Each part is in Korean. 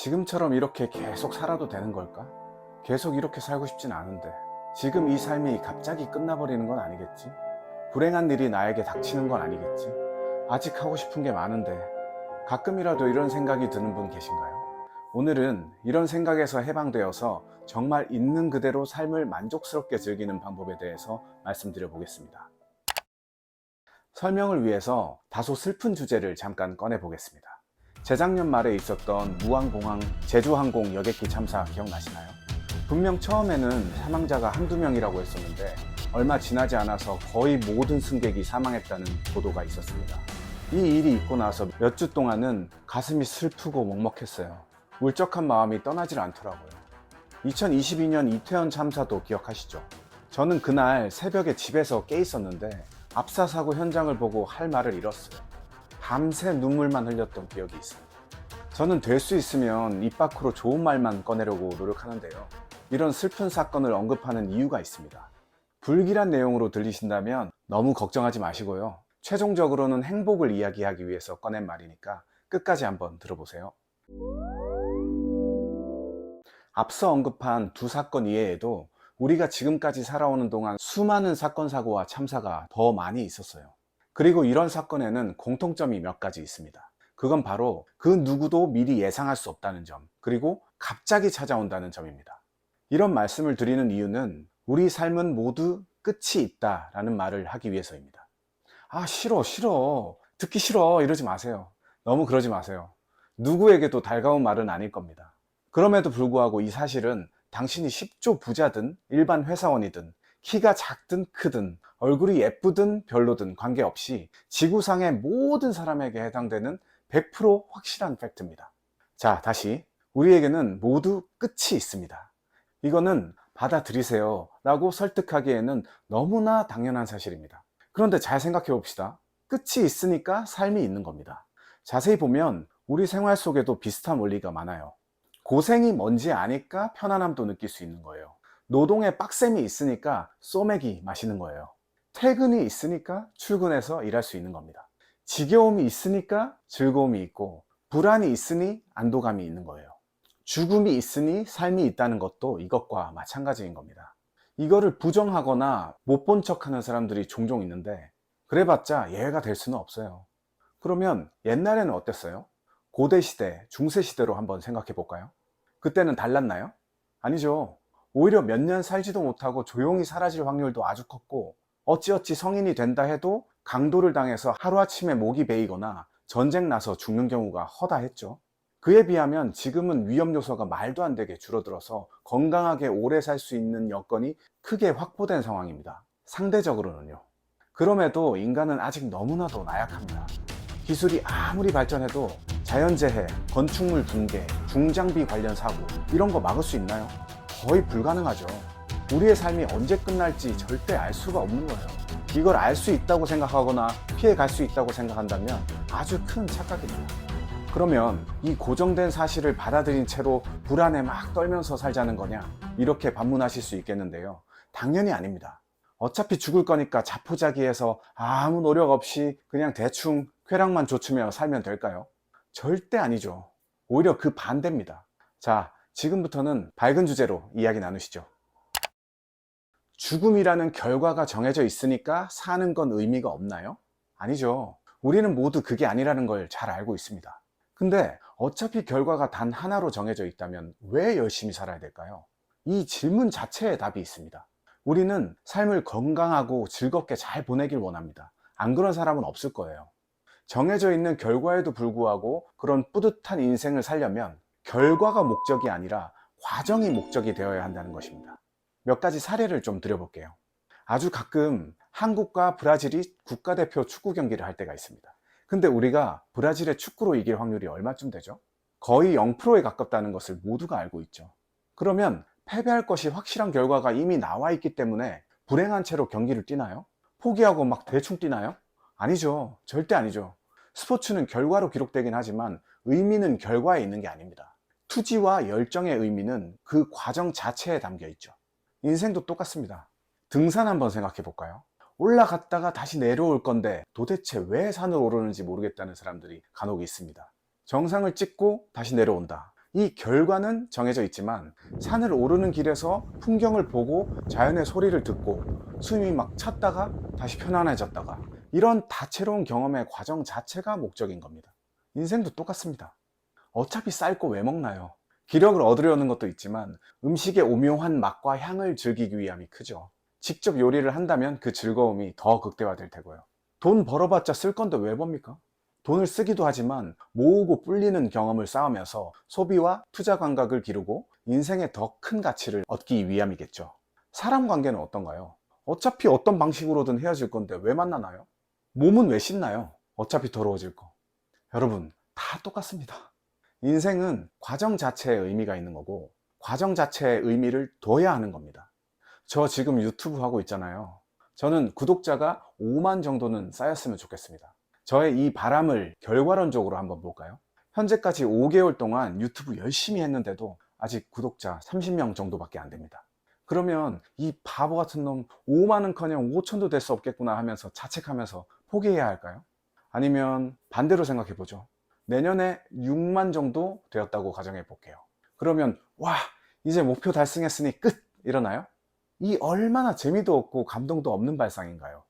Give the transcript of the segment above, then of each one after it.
지금처럼 이렇게 계속 살아도 되는 걸까? 계속 이렇게 살고 싶진 않은데 지금 이 삶이 갑자기 끝나버리는 건 아니겠지? 불행한 일이 나에게 닥치는 건 아니겠지? 아직 하고 싶은 게 많은데 가끔이라도 이런 생각이 드는 분 계신가요? 오늘은 이런 생각에서 해방되어서 정말 있는 그대로 삶을 만족스럽게 즐기는 방법에 대해서 말씀드려 보겠습니다. 설명을 위해서 다소 슬픈 주제를 잠깐 꺼내 보겠습니다. 재작년 말에 있었던 무항공항 제주항공 여객기 참사 기억나시나요? 분명 처음에는 사망자가 한두 명이라고 했었는데 얼마 지나지 않아서 거의 모든 승객이 사망했다는 보도가 있었습니다. 이 일이 있고 나서 몇 주 동안은 가슴이 슬프고 먹먹했어요. 울적한 마음이 떠나질 않더라고요. 2022년 이태원 참사도 기억하시죠? 저는 그날 새벽에 집에서 깨 있었는데 압사사고 현장을 보고 할 말을 잃었어요. 밤새 눈물만 흘렸던 기억이 있습니다. 저는 될 수 있으면 입 밖으로 좋은 말만 꺼내려고 노력하는데요. 이런 슬픈 사건을 언급하는 이유가 있습니다. 불길한 내용으로 들리신다면 너무 걱정하지 마시고요. 최종적으로는 행복을 이야기하기 위해서 꺼낸 말이니까 끝까지 한번 들어보세요. 앞서 언급한 두 사건 이외에도 우리가 지금까지 살아오는 동안 수많은 사건, 사고와 참사가 더 많이 있었어요. 그리고 이런 사건에는 공통점이 몇 가지 있습니다. 그건 바로 그 누구도 미리 예상할 수 없다는 점, 그리고 갑자기 찾아온다는 점입니다. 이런 말씀을 드리는 이유는 우리 삶은 모두 끝이 있다라는 말을 하기 위해서입니다. 아, 싫어. 듣기 싫어. 이러지 마세요. 너무 그러지 마세요. 누구에게도 달가운 말은 아닐 겁니다. 그럼에도 불구하고 이 사실은 당신이 10조 부자든 일반 회사원이든 키가 작든 크든 얼굴이 예쁘든 별로든 관계없이 지구상의 모든 사람에게 해당되는 100% 확실한 팩트입니다. 자, 다시 우리에게는 모두 끝이 있습니다. 이거는 받아들이세요 라고 설득하기에는 너무나 당연한 사실입니다. 그런데 잘 생각해 봅시다. 끝이 있으니까 삶이 있는 겁니다. 자세히 보면 우리 생활 속에도 비슷한 원리가 많아요. 고생이 뭔지 아니까 편안함도 느낄 수 있는 거예요. 노동의 빡셈이 있으니까 소맥이 마시는 거예요. 퇴근이 있으니까 출근해서 일할 수 있는 겁니다. 지겨움이 있으니까 즐거움이 있고, 불안이 있으니 안도감이 있는 거예요. 죽음이 있으니 삶이 있다는 것도 이것과 마찬가지인 겁니다. 이거를 부정하거나 못 본 척하는 사람들이 종종 있는데 그래봤자 예외가 될 수는 없어요. 그러면 옛날에는 어땠어요? 고대시대, 중세시대로 한번 생각해 볼까요? 그때는 달랐나요? 아니죠. 오히려 몇 년 살지도 못하고 조용히 사라질 확률도 아주 컸고, 어찌어찌 성인이 된다 해도 강도를 당해서 하루아침에 목이 베이거나 전쟁 나서 죽는 경우가 허다했죠. 그에 비하면 지금은 위험 요소가 말도 안 되게 줄어들어서 건강하게 오래 살 수 있는 여건이 크게 확보된 상황입니다. 상대적으로는요. 그럼에도 인간은 아직 너무나도 나약합니다. 기술이 아무리 발전해도 자연재해, 건축물 붕괴, 중장비 관련 사고 이런 거 막을 수 있나요? 거의 불가능하죠. 우리의 삶이 언제 끝날지 절대 알 수가 없는 거예요. 이걸 알 수 있다고 생각하거나 피해 갈 수 있다고 생각한다면 아주 큰 착각입니다. 그러면 이 고정된 사실을 받아들인 채로 불안에 막 떨면서 살자는 거냐? 이렇게 반문하실 수 있겠는데요. 당연히 아닙니다. 어차피 죽을 거니까 자포자기해서 아무 노력 없이 그냥 대충 쾌락만 좇으며 살면 될까요? 절대 아니죠. 오히려 그 반대입니다. 자, 지금부터는 밝은 주제로 이야기 나누시죠. 죽음이라는 결과가 정해져 있으니까 사는 건 의미가 없나요? 아니죠. 우리는 모두 그게 아니라는 걸 잘 알고 있습니다. 근데 어차피 결과가 단 하나로 정해져 있다면 왜 열심히 살아야 될까요? 이 질문 자체에 답이 있습니다. 우리는 삶을 건강하고 즐겁게 잘 보내길 원합니다. 안 그런 사람은 없을 거예요. 정해져 있는 결과에도 불구하고 그런 뿌듯한 인생을 살려면 결과가 목적이 아니라 과정이 목적이 되어야 한다는 것입니다. 몇 가지 사례를 좀 드려볼게요. 아주 가끔 한국과 브라질이 국가대표 축구 경기를 할 때가 있습니다. 근데 우리가 브라질의 축구로 이길 확률이 얼마쯤 되죠? 거의 0%에 가깝다는 것을 모두가 알고 있죠. 그러면 패배할 것이 확실한 결과가 이미 나와 있기 때문에 불행한 채로 경기를 뛰나요? 포기하고 막 대충 뛰나요? 아니죠. 절대 아니죠. 스포츠는 결과로 기록되긴 하지만 의미는 결과에 있는 게 아닙니다. 투지와 열정의 의미는 그 과정 자체에 담겨 있죠. 인생도 똑같습니다. 등산 한번 생각해 볼까요? 올라갔다가 다시 내려올 건데 도대체 왜 산을 오르는지 모르겠다는 사람들이 간혹 있습니다. 정상을 찍고 다시 내려온다. 이 결과는 정해져 있지만 산을 오르는 길에서 풍경을 보고 자연의 소리를 듣고 숨이 막 찼다가 다시 편안해졌다가 이런 다채로운 경험의 과정 자체가 목적인 겁니다. 인생도 똑같습니다. 어차피 쌀 거 왜 먹나요? 기력을 얻으려는 것도 있지만 음식의 오묘한 맛과 향을 즐기기 위함이 크죠. 직접 요리를 한다면 그 즐거움이 더 극대화될 테고요. 돈 벌어봤자 쓸 건데 왜 법니까? 돈을 쓰기도 하지만 모으고 불리는 경험을 쌓으면서 소비와 투자 감각을 기르고 인생의 더 큰 가치를 얻기 위함이겠죠. 사람 관계는 어떤가요? 어차피 어떤 방식으로든 헤어질 건데 왜 만나나요? 몸은 왜 씻나요? 어차피 더러워질 거. 여러분, 다 똑같습니다. 인생은 과정 자체에 의미가 있는 거고 과정 자체에 의미를 둬야 하는 겁니다. 저 지금 유튜브 하고 있잖아요. 저는 구독자가 5만 정도는 쌓였으면 좋겠습니다. 저의 이 바람을 결과론적으로 한번 볼까요? 현재까지 5개월 동안 유튜브 열심히 했는데도 아직 구독자 30명 정도밖에 안 됩니다. 그러면 이 바보 같은 놈 5만은커녕 5천도 될 수 없겠구나 하면서 자책하면서 포기해야 할까요? 아니면 반대로 생각해 보죠. 내년에 6만 정도 되었다고 가정해 볼게요. 그러면 와, 이제 목표 달성했으니 끝! 이러나요? 이 얼마나 재미도 없고 감동도 없는 발상인가요?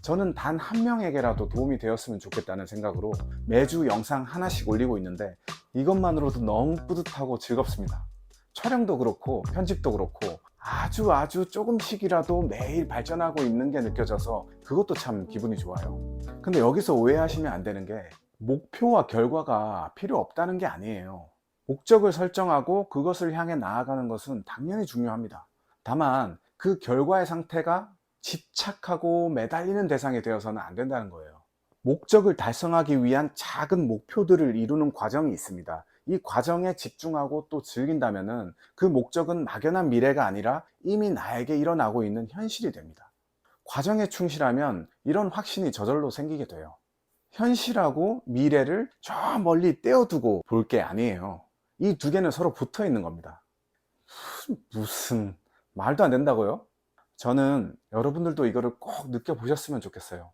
저는 단 한 명에게라도 도움이 되었으면 좋겠다는 생각으로 매주 영상 하나씩 올리고 있는데 이것만으로도 너무 뿌듯하고 즐겁습니다. 촬영도 그렇고 편집도 그렇고 아주 조금씩이라도 매일 발전하고 있는 게 느껴져서 그것도 참 기분이 좋아요. 근데 여기서 오해하시면 안 되는 게 목표와 결과가 필요 없다는 게 아니에요. 목적을 설정하고 그것을 향해 나아가는 것은 당연히 중요합니다. 다만 그 결과의 상태가 집착하고 매달리는 대상이 되어서는 안 된다는 거예요. 목적을 달성하기 위한 작은 목표들을 이루는 과정이 있습니다. 이 과정에 집중하고 또 즐긴다면은 그 목적은 막연한 미래가 아니라 이미 나에게 일어나고 있는 현실이 됩니다. 과정에 충실하면 이런 확신이 저절로 생기게 돼요. 현실하고 미래를 저 멀리 떼어두고 볼 게 아니에요. 이 두 개는 서로 붙어 있는 겁니다. 무슨 말도 안 된다고요? 저는 여러분들도 이거를 꼭 느껴보셨으면 좋겠어요.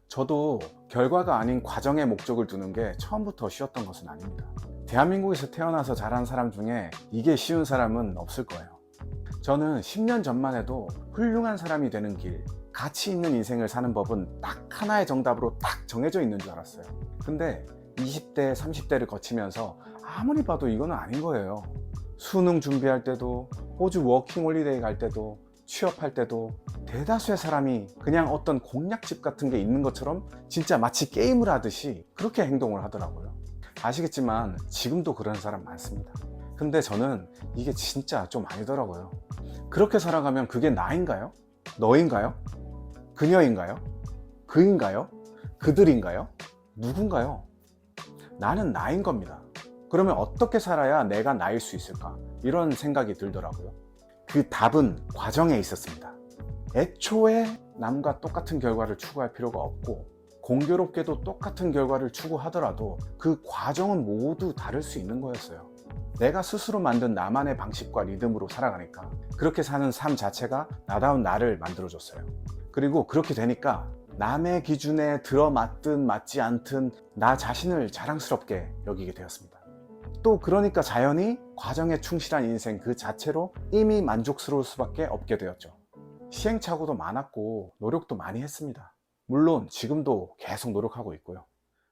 저도 결과가 아닌 과정에 목적을 두는 게 처음부터 쉬웠던 것은 아닙니다. 대한민국에서 태어나서 자란 사람 중에 이게 쉬운 사람은 없을 거예요. 저는 10년 전만 해도 훌륭한 사람이 되는 길, 가치 있는 인생을 사는 법은 딱 하나의 정답으로 딱 정해져 있는 줄 알았어요. 근데 20대, 30대를 거치면서 아무리 봐도 이거는 아닌 거예요. 수능 준비할 때도, 호주 워킹홀리데이 갈 때도, 취업할 때도 대다수의 사람이 그냥 어떤 공략집 같은 게 있는 것처럼 진짜 마치 게임을 하듯이 그렇게 행동을 하더라고요. 아시겠지만 지금도 그런 사람 많습니다. 근데 저는 이게 진짜 좀 아니더라고요. 그렇게 살아가면 그게 나인가요? 너인가요? 그녀인가요? 그인가요? 그들인가요? 누군가요? 나는 나인 겁니다. 그러면 어떻게 살아야 내가 나일 수 있을까? 이런 생각이 들더라고요. 그 답은 과정에 있었습니다. 애초에 남과 똑같은 결과를 추구할 필요가 없고 공교롭게도 똑같은 결과를 추구하더라도 그 과정은 모두 다를 수 있는 거였어요. 내가 스스로 만든 나만의 방식과 리듬으로 살아가니까 그렇게 사는 삶 자체가 나다운 나를 만들어줬어요. 그리고 그렇게 되니까 남의 기준에 들어맞든 맞지 않든 나 자신을 자랑스럽게 여기게 되었습니다. 또 그러니까 자연히 과정에 충실한 인생 그 자체로 이미 만족스러울 수밖에 없게 되었죠. 시행착오도 많았고 노력도 많이 했습니다. 물론 지금도 계속 노력하고 있고요.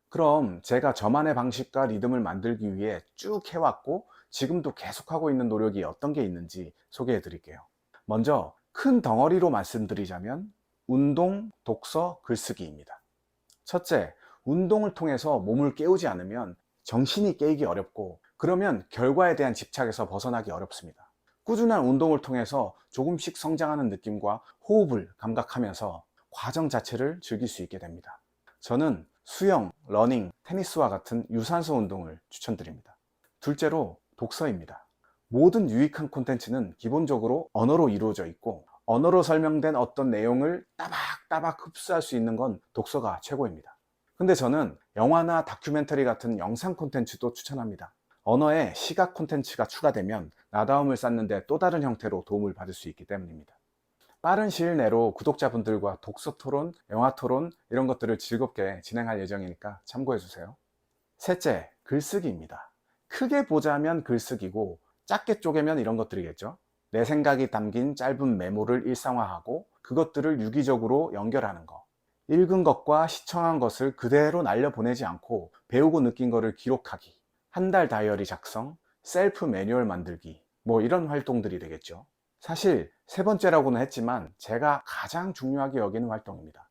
그럼 제가 저만의 방식과 리듬을 만들기 위해 쭉 해왔고 지금도 계속하고 있는 노력이 어떤 게 있는지 소개해 드릴게요. 먼저 큰 덩어리로 말씀드리자면 운동, 독서, 글쓰기입니다. 첫째, 운동을 통해서 몸을 깨우지 않으면 정신이 깨이기 어렵고 그러면 결과에 대한 집착에서 벗어나기 어렵습니다. 꾸준한 운동을 통해서 조금씩 성장하는 느낌과 호흡을 감각하면서 과정 자체를 즐길 수 있게 됩니다. 저는 수영, 러닝, 테니스와 같은 유산소 운동을 추천드립니다. 둘째로 독서입니다. 모든 유익한 콘텐츠는 기본적으로 언어로 이루어져 있고 언어로 설명된 어떤 내용을 따박따박 흡수할 수 있는 건 독서가 최고입니다. 근데 저는 영화나 다큐멘터리 같은 영상 콘텐츠도 추천합니다. 언어에 시각 콘텐츠가 추가되면 나다움을 쌓는 데 또 다른 형태로 도움을 받을 수 있기 때문입니다. 빠른 시일 내로 구독자분들과 독서 토론, 영화 토론 이런 것들을 즐겁게 진행할 예정이니까 참고해 주세요. 셋째, 글쓰기입니다. 크게 보자면 글쓰기고 작게 쪼개면 이런 것들이겠죠. 내 생각이 담긴 짧은 메모를 일상화하고 그것들을 유기적으로 연결하는 거. 읽은 것과 시청한 것을 그대로 날려보내지 않고 배우고 느낀 거를 기록하기. 한 달 다이어리 작성, 셀프 매뉴얼 만들기. 뭐 이런 활동들이 되겠죠. 사실 세 번째라고는 했지만 제가 가장 중요하게 여기는 활동입니다.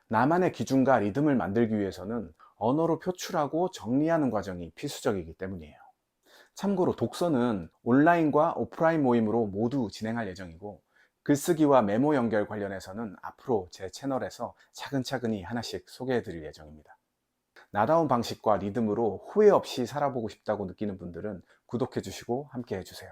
나만의 기준과 리듬을 만들기 위해서는 언어로 표출하고 정리하는 과정이 필수적이기 때문이에요. 참고로 독서는 온라인과 오프라인 모임으로 모두 진행할 예정이고, 글쓰기와 메모 연결 관련해서는 앞으로 제 채널에서 차근차근히 하나씩 소개해 드릴 예정입니다. 나다운 방식과 리듬으로 후회 없이 살아보고 싶다고 느끼는 분들은 구독해 주시고 함께 해주세요.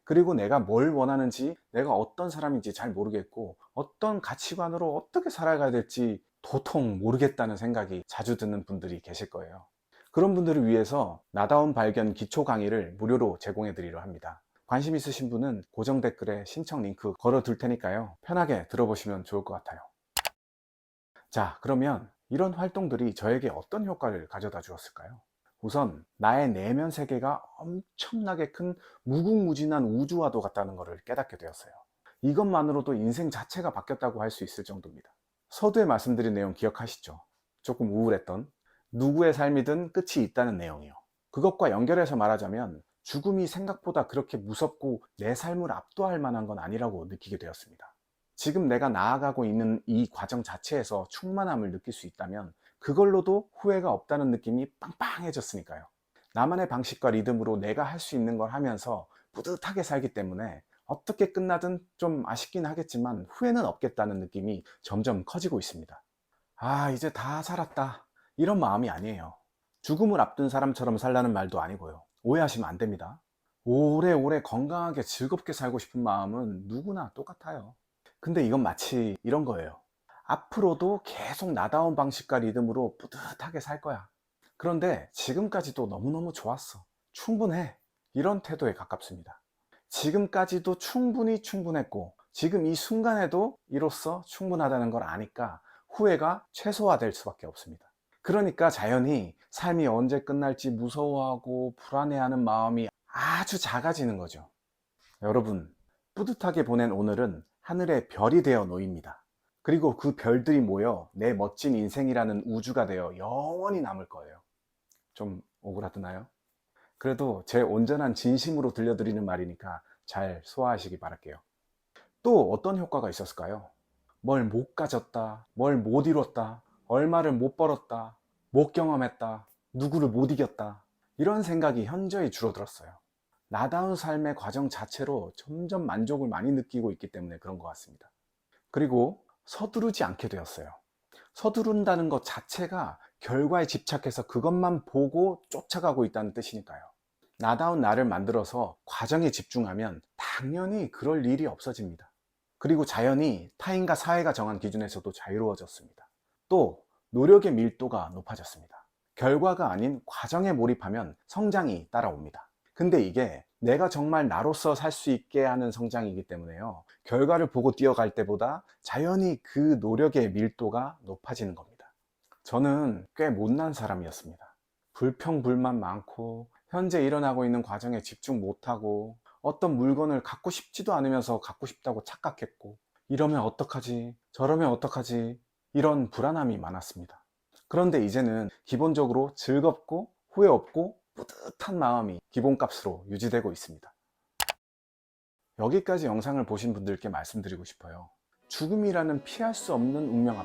그리고 내가 뭘 원하는지, 내가 어떤 사람인지 잘 모르겠고 어떤 가치관으로 어떻게 살아가야 될지 도통 모르겠다는 생각이 자주 드는 분들이 계실 거예요. 그런 분들을 위해서 나다운 발견 기초 강의를 무료로 제공해 드리려 합니다. 관심 있으신 분은 고정 댓글에 신청 링크 걸어 둘 테니까요, 편하게 들어보시면 좋을 것 같아요. 자, 그러면 이런 활동들이 저에게 어떤 효과를 가져다 주었을까요? 우선 나의 내면 세계가 엄청나게 큰 무궁무진한 우주와도 같다는 것을 깨닫게 되었어요. 이것만으로도 인생 자체가 바뀌었다고 할 수 있을 정도입니다. 서두에 말씀드린 내용 기억하시죠? 조금 우울했던, 누구의 삶이든 끝이 있다는 내용이요. 그것과 연결해서 말하자면 죽음이 생각보다 그렇게 무섭고 내 삶을 압도할 만한 건 아니라고 느끼게 되었습니다. 지금 내가 나아가고 있는 이 과정 자체에서 충만함을 느낄 수 있다면 그걸로도 후회가 없다는 느낌이 빵빵해졌으니까요. 나만의 방식과 리듬으로 내가 할 수 있는 걸 하면서 뿌듯하게 살기 때문에 어떻게 끝나든 좀 아쉽긴 하겠지만 후회는 없겠다는 느낌이 점점 커지고 있습니다. 아, 이제 다 살았다, 이런 마음이 아니에요. 죽음을 앞둔 사람처럼 살라는 말도 아니고요. 오해하시면 안 됩니다. 오래오래 건강하게 즐겁게 살고 싶은 마음은 누구나 똑같아요. 근데 이건 마치 이런 거예요. 앞으로도 계속 나다운 방식과 리듬으로 뿌듯하게 살 거야. 그런데 지금까지도 너무너무 좋았어, 충분해, 이런 태도에 가깝습니다. 지금까지도 충분히 충분했고 지금 이 순간에도 이로써 충분하다는 걸 아니까 후회가 최소화될 수밖에 없습니다. 그러니까 자연히 삶이 언제 끝날지 무서워하고 불안해하는 마음이 아주 작아지는 거죠. 여러분, 뿌듯하게 보낸 오늘은 하늘의 별이 되어 놓입니다. 그리고 그 별들이 모여 내 멋진 인생이라는 우주가 되어 영원히 남을 거예요. 좀 오그라드나요? 그래도 제 온전한 진심으로 들려드리는 말이니까 잘 소화하시기 바랄게요. 또 어떤 효과가 있었을까요? 뭘 못 가졌다, 뭘 못 이뤘다, 얼마를 못 벌었다, 못 경험했다, 누구를 못 이겼다, 이런 생각이 현저히 줄어들었어요. 나다운 삶의 과정 자체로 점점 만족을 많이 느끼고 있기 때문에 그런 것 같습니다. 그리고 서두르지 않게 되었어요. 서두른다는 것 자체가 결과에 집착해서 그것만 보고 쫓아가고 있다는 뜻이니까요. 나다운 나를 만들어서 과정에 집중하면 당연히 그럴 일이 없어집니다. 그리고 자연히 타인과 사회가 정한 기준에서도 자유로워졌습니다. 또 노력의 밀도가 높아졌습니다. 결과가 아닌 과정에 몰입하면 성장이 따라옵니다. 근데 이게 내가 정말 나로서 살 수 있게 하는 성장이기 때문에요, 결과를 보고 뛰어갈 때보다 자연히 그 노력의 밀도가 높아지는 겁니다. 저는 꽤 못난 사람이었습니다. 불평불만 많고 현재 일어나고 있는 과정에 집중 못하고 어떤 물건을 갖고 싶지도 않으면서 갖고 싶다고 착각했고, 이러면 어떡하지, 저러면 어떡하지, 이런 불안함이 많았습니다. 그런데 이제는 기본적으로 즐겁고 후회 없고 뿌듯한 마음이 기본값으로 유지되고 있습니다. 여기까지 영상을 보신 분들께 말씀드리고 싶어요. 죽음이라는 피할 수 없는 운명